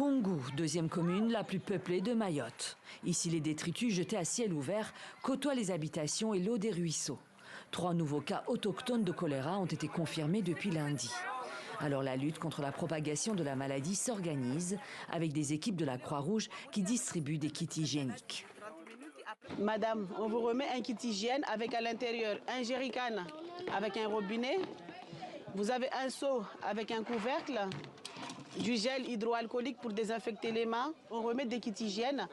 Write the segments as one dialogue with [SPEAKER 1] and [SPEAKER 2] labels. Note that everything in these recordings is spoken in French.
[SPEAKER 1] Koungou, deuxième commune la plus peuplée de Mayotte. Ici, les détritus jetés à ciel ouvert côtoient les habitations et l'eau des ruisseaux. 3 nouveaux cas autochtones de choléra ont été confirmés depuis lundi. Alors la lutte contre la propagation de la maladie s'organise avec des équipes de la Croix-Rouge qui distribuent des kits hygiéniques.
[SPEAKER 2] Madame, on vous remet un kit hygiène avec à l'intérieur un jerrycan avec un robinet. Vous avez un seau avec un couvercle, du gel hydroalcoolique pour désinfecter les mains. On remet des kits hygiène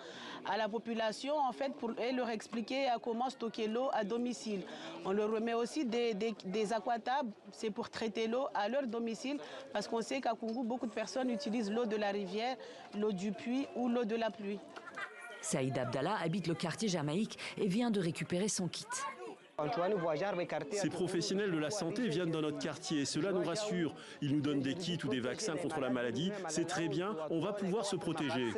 [SPEAKER 2] à la population en fait pour leur expliquer comment stocker l'eau à domicile. On leur remet aussi des aquatables, c'est pour traiter l'eau à leur domicile parce qu'on sait qu'à Koungou, beaucoup de personnes utilisent l'eau de la rivière, l'eau du puits ou l'eau de la pluie.
[SPEAKER 1] Saïd Abdallah habite le quartier Jamaïque et vient de récupérer son kit.
[SPEAKER 3] Ces professionnels de la santé viennent dans notre quartier et cela nous rassure. Ils nous donnent des kits ou des vaccins contre la maladie. C'est très bien, on va pouvoir se protéger.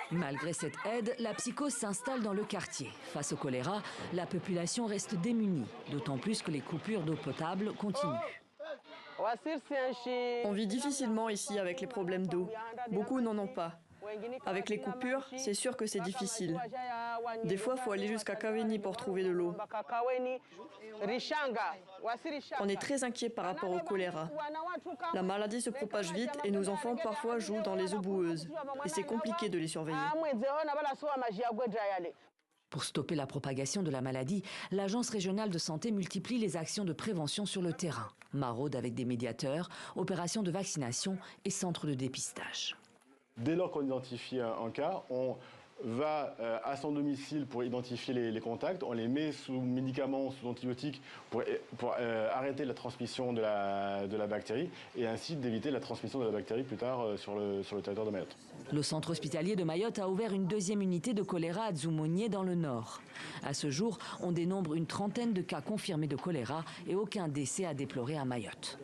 [SPEAKER 1] Malgré cette aide, la psychose s'installe dans le quartier. Face au choléra, la population reste démunie, d'autant plus que les coupures d'eau potable continuent.
[SPEAKER 4] On vit difficilement ici avec les problèmes d'eau. Beaucoup n'en ont pas. Avec les coupures, c'est sûr que c'est difficile. Des fois, il faut aller jusqu'à Kaweni pour trouver de l'eau. On est très inquiets par rapport au choléra. La maladie se propage vite et nos enfants parfois jouent dans les eaux boueuses. Et c'est compliqué de les surveiller.
[SPEAKER 1] Pour stopper la propagation de la maladie, l'Agence régionale de santé multiplie les actions de prévention sur le terrain. Maraude avec des médiateurs, opérations de vaccination et centres de dépistage.
[SPEAKER 5] Dès lors qu'on identifie un cas, on va à son domicile pour identifier les contacts, on les met sous médicaments, sous antibiotiques pour arrêter la transmission de la bactérie et ainsi d'éviter la transmission de la bactérie plus tard sur le territoire de Mayotte.
[SPEAKER 1] Le centre hospitalier de Mayotte a ouvert une deuxième unité de choléra à Dzoumogné dans le nord. À ce jour, on dénombre une trentaine de cas confirmés de choléra et aucun décès à déplorer à Mayotte.